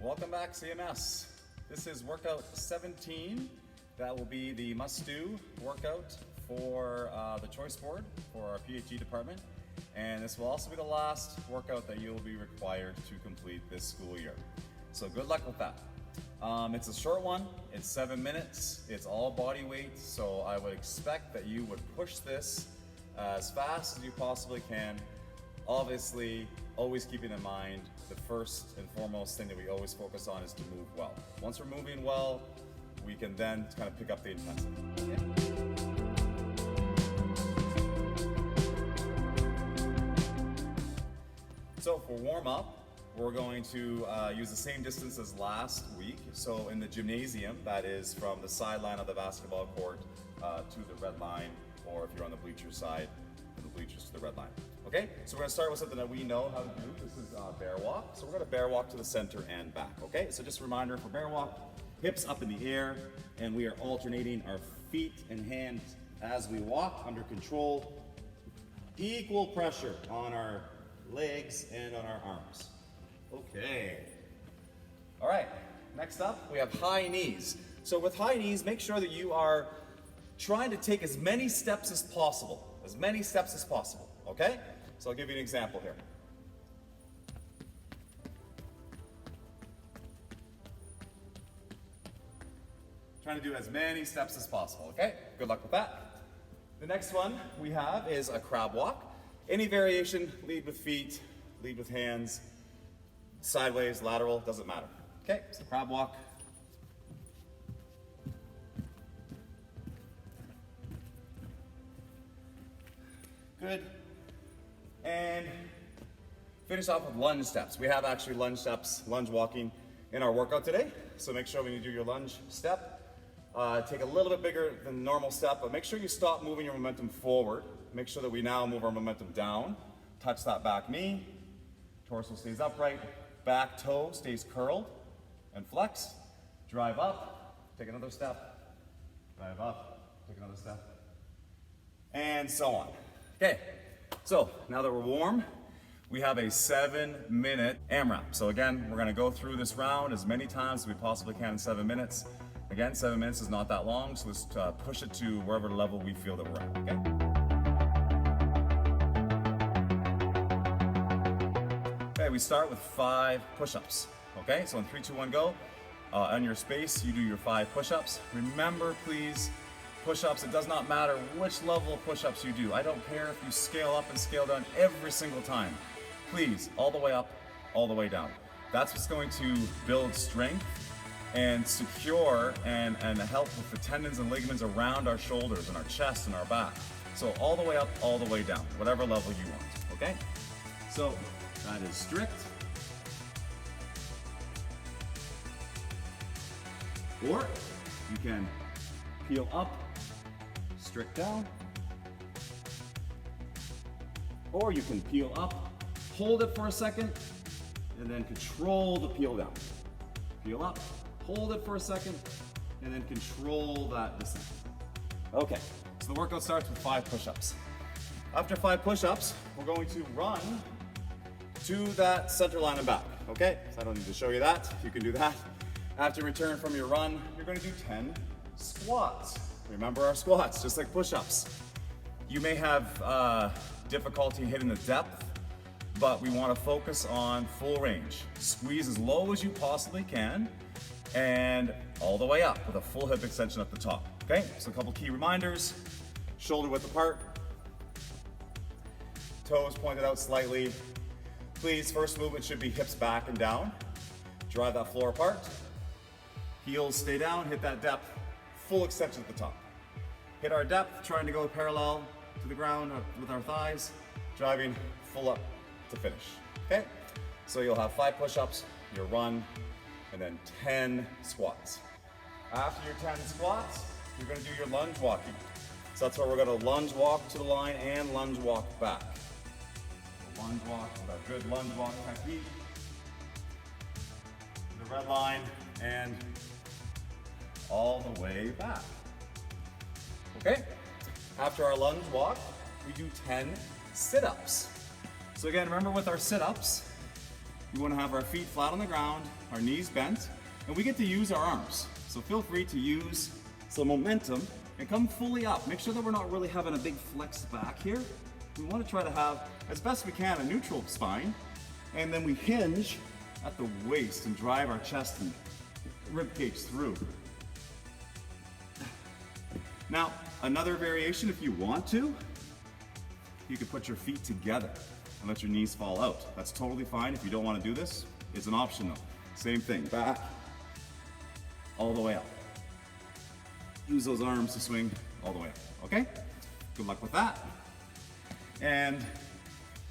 Welcome back, CMS. This is workout 17. That will be the must-do workout for the choice board for our PHE department. And this will also be the last workout that you'll be required to complete this school year. So good luck with that. It's a short one, it's 7 minutes, it's all body weight, so I would expect that you would push this as fast as you possibly can. Obviously, always keeping in mind the first and foremost thing that we always focus on is to move well. Once we're moving well, we can then kind of pick up the intensity. So for warm up, we're going to use the same distance as last week. So in the gymnasium, that is from the sideline of the basketball court to the red line, or if you're on the bleacher side, from the bleachers to the red line. Okay, so we're gonna start with something that we know how to do. This is bear walk. So we're gonna bear walk to the center and back, okay? So just a reminder for bear walk, hips up in the air, and we are alternating our feet and hands as we walk under control. Equal pressure on our legs and on our arms. Okay. All right, next up, we have high knees. So with high knees, make sure that you are trying to take as many steps as possible. Okay? So I'll give you an example here. Trying to do as many steps as possible, okay? Good luck with that. The next one we have is a crab walk. Any variation, lead with feet, lead with hands, sideways, lateral, doesn't matter. Okay, so crab walk. Good. And finish off with lunge steps. We have actually lunge steps, lunge walking in our workout today. So make sure when you do your lunge step, take a little bit bigger than normal step, but make sure you stop moving your momentum forward. Make sure that we now move our momentum down. Touch that back knee. Torso stays upright. Back toe stays curled and flex. Drive up. Take another step. Drive up. Take another step. And so on. Okay. So now that we're warm, we have a 7-minute AMRAP. So again, we're gonna go through this round as many times as we possibly can in 7 minutes. Again, 7 minutes is not that long, so let's push it to wherever level we feel that we're at, okay? Okay, we start with 5 push-ups, okay? So in 3, 2, 1, go. On your space, you do your 5 push-ups. Remember, please, push-ups, it does not matter which level of push-ups you do. I don't care if you scale up and scale down every single time. Please, all the way up, all the way down. That's what's going to build strength and secure and help with the tendons and ligaments around our shoulders and our chest and our back. So all the way up, all the way down, whatever level you want, okay? So that is strict. Or you can peel up, strict down. Or you can peel up, hold it for a second, and then control the peel down. Peel up, hold it for a second, and then control that descent. Okay, so the workout starts with 5 push-ups. After 5 push-ups, we're going to run to that center line and back, okay? So I don't need to show you that, you can do that. After return from your run, you're gonna do 10 squats. Remember our squats, just like push-ups. You may have difficulty hitting the depth, but we wanna focus on full range. Squeeze as low as you possibly can, and all the way up with a full hip extension at the top, okay? So a couple key reminders, shoulder width apart, toes pointed out slightly. Please, first movement should be hips back and down. Drive that floor apart. Heels stay down, hit that depth, full extension at the top. Hit our depth, trying to go parallel to the ground with our thighs, driving full up to finish, okay? So you'll have 5 push-ups, your run, and then 10 squats. After your 10 squats, you're gonna do your lunge walking. So that's where we're gonna lunge walk to the line and lunge walk back. Lunge walk with our good lunge walk technique. The red line and all the way back. Okay? After our lunge walk, we do 10 sit-ups. So again, remember with our sit-ups, We want to have our feet flat on the ground, our knees bent, and we get to use our arms. So feel free to use some momentum and come fully up. Make sure that we're not really having a big flex back here. We want to try to have, as best we can, a neutral spine, and then we hinge at the waist and drive our chest and rib cage through. Now, another variation, if you want to, you can put your feet together and let your knees fall out. That's totally fine. If you don't want to do this, it's an option though. Same thing, back, all the way up. Use those arms to swing all the way up, okay? Good luck with that. And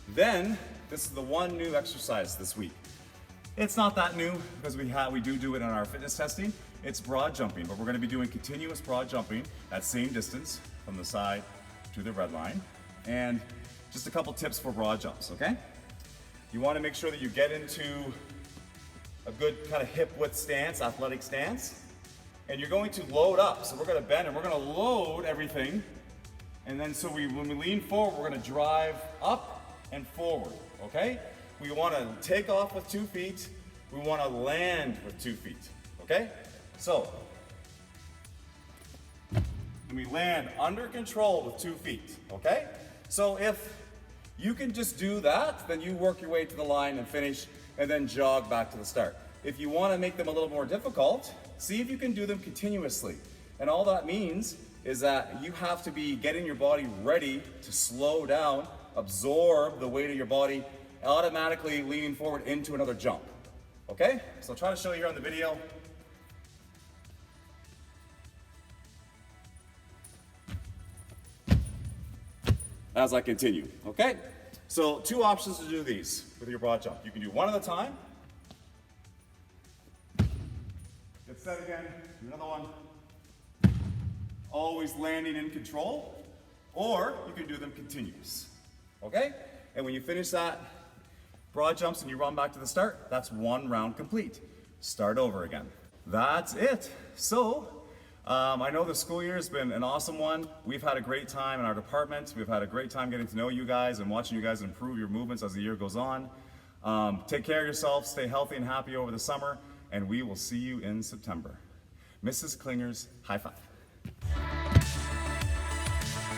then, this is the one new exercise this week. It's not that new because we do it in our fitness testing. It's broad jumping, but we're gonna be doing continuous broad jumping at same distance from the side to the red line. And just a couple tips for broad jumps, okay? You wanna make sure that you get into a good kind of hip width stance, athletic stance, and you're going to load up. So we're gonna bend and we're gonna load everything. And then when we lean forward, we're gonna drive up and forward, okay? We wanna take off with 2 feet. We wanna land with 2 feet, okay? So, and we land under control with 2 feet, okay? So if you can just do that, then you work your way to the line and finish, and then jog back to the start. If you wanna make them a little more difficult, see if you can do them continuously. And all that means is that you have to be getting your body ready to slow down, absorb the weight of your body, automatically leaning forward into another jump. Okay? So I'll try to show you here on the video. As I continue, okay? So 2 options to do these with your broad jump. You can do one at a time. Get set again, do another one. Always landing in control, or you can do them continuous, okay? And when you finish that broad jumps and you run back to the start, that's 1 round complete. Start over again. That's it. So, I know the school year has been an awesome one. We've had a great time in our department. We've had a great time getting to know you guys and watching you guys improve your movements as the year goes on. Take care of yourself, stay healthy and happy over the summer, and we will see you in September. Mrs. Klinger's high five.